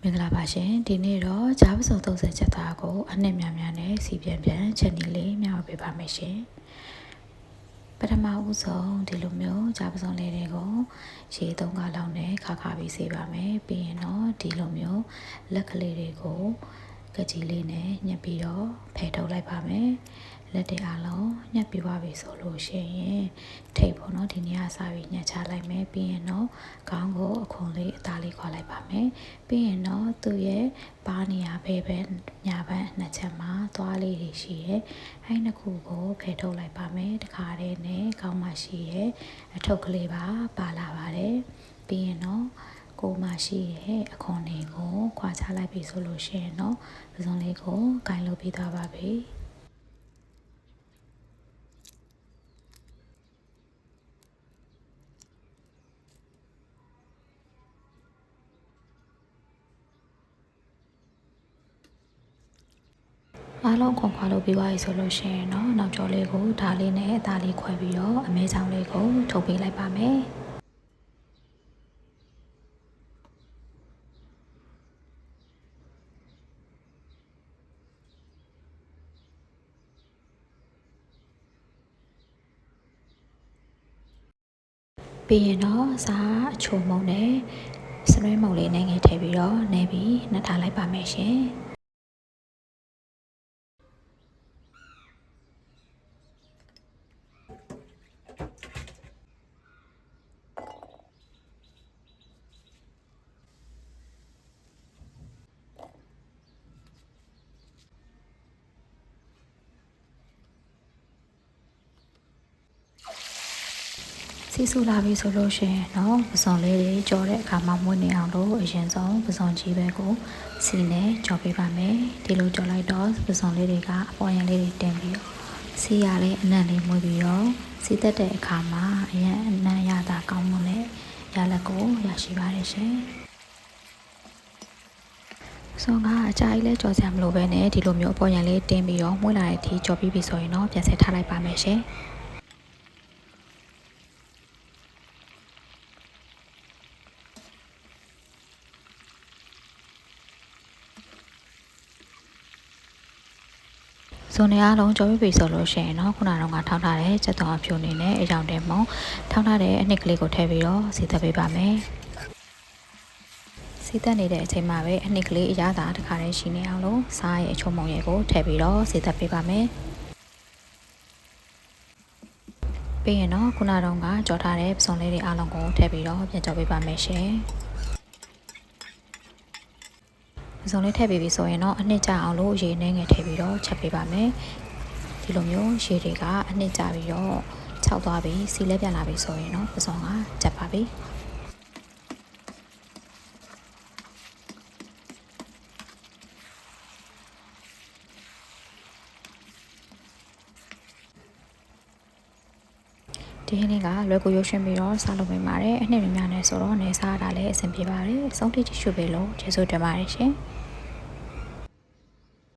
မင်္ဂလာပါရှင်ဒီနေ့တော့ဂျားပစုံ30ချက်သားကိုအနှစ်များများနဲ့စီပြန်ချက်နည်းလေးမျှဝေပေးပါမယ်ရှင်ပထမဦးဆုံးဒီလိုမျိုးဂျားပစုံလေးတွေကိုရေ3ခါလောက်နဲ့ခါပြီးစေပါမယ်ပြီးရင်တော့ဒီလိုမျိုးလက်ကလေးတွေကိုကကြီးလေးနဲ့ညှပ်ပြီးတော့ဖယ်ထုတ်လိုက်ပါမယ်လက်တွေအလုံးညှပ်ပြပါပြီဆိုလို့ရှိရင်ထိပ်ပေါ့နော်ဒီနေ့ကစပြီးညှပ်ချလိုက်မယ်ပြီးရင်တော့ခေါင်းကိုအခွန်လေးအသားလေးခွာလိုက်ပါမယ်ပြီးရင်တော့သူ့ရဲ့ပါးနေရဘဲညာဘက်နှစ်ချက်မှာသွားလေးတွေရှိရဲ့အဲ့နှစ်ခုကိုဖယ်ထုတ်လိုက်ပါမယ်တခါတည်းနဲ့ခေါင်းမှာရှိရဲ့အထုပ်ကလေးပါလာပါတယ်ပြီးရင်တော့ကိုမရှိရဲ့အခွန်လေးကိုခွာချလိုက်ပြီဆိုလို့ရှိရင်တော့ပစုံလေးကိုကင်လုပ်ပြီးသွားပါပြီအားလုံးခွာလို့ပြီးသွားပြီဆိုလို့ရှိရင်တော့နောက်ကျော်လေးကိုဓာလေးနဲ့အသားလေးခွဲပြီးတော့အမဲချောင်းလေးကိုထုတ်ပေးလိုက်ပါမယ်ပြီးရင်တော့စားအချိုမုံနဲ့စနွေးမုံလေးနဲ့ငယ်ထည့်ပြီးတော့နေပြီးနှထားလိုက်ပါမယ်ရှင်စီဆူလာပြီဆိုလို့ရှိရင်တော့ပစုံလေးတွေကြော်တဲ့အခါမှာမွေးနေအောင်လို့အရင်ဆုံးပစုံကြီးပဲကိုစီနဲ့ကြော်ပေးပါမယ်ဒီလိုကြော်လိုက်တော့ပစုံလေးတွေကအပေါ်ရန်လေးတွေတင်ပြီးစီရလေးအနံ့လေးမွေးပြီးတော့စီတက်တဲ့အခါမှာအရင်အနံ့ရတာကောင်းမွန်တဲ့ရလက်ကိုရရှိပါတယ်ရှင်ဆိုကအကြိုက်လဲကြော်စရာမလိုပဲနဲ့ဒီလိုမျိုးအပေါ်ရန်လေးတင်ပြီးတော့မွေးလာတဲ့အထိကြော်ပြီးပြီဆိုရင်တော့ပြန်ဆက်ထားလိုက်ပါမယ်ရှင်ဇုံနေအားလုံးကြော်ပြီဆိုလို့ရှိရင်တော့ခုနကတော့ထောင်းထားတဲ့စက်သွန်အဖြူအနေနဲ့အယောင်တင်မုံထောင်းထားတဲ့အနှစ်ကလေးကိုထည့်ပြီးတော့စီသက်ပေးပါမယ်စီသက်နေတဲ့အချိန်မှာပဲအနှစ်ကလေးအရသာတစ်ခါတည်းရှိနေအောင်လို့စားရဲ့အချုံမုံရဲ့ကိုထည့်ပြီးတော့စီသက်ပေးပါမယ်ပြီးရင်တော့ခုနကတော့ကြော်ထားတဲ့ပစုံလေးတွေအားလုံးကိုထည့်ပြီးတော့ပြန်ကြော်ပေးပါမယ်ရှင်ပစုံလေးထည့်ပြီးပြီဆိုရင်တော့အနှစ်ကျအောင်လို့ရေနှဲငယ်ထည့်ပြီးတော့ချက်ပေးပါမယ်ဒီလိုမျိုးရေတွေကအနှစ်ကျပြီးတော့ခြောက်သွားပြီးစီလဲပြန်လာပြီဆိုရင်တော့ပစုံကချက်ပါပြီဒီနေ့ကလွယ်ကူရွှေ့ပြီးတော့စားလုပ်ပေးပါတယ်အနှစ်များများနဲ့ဆိုတော့နေစားတာလည်းအဆင်ပြေပါတယ်အဆုံးထိကြည့်ရှုပေးလို့ကျေးဇူးတင်ပါတယ်ရှင်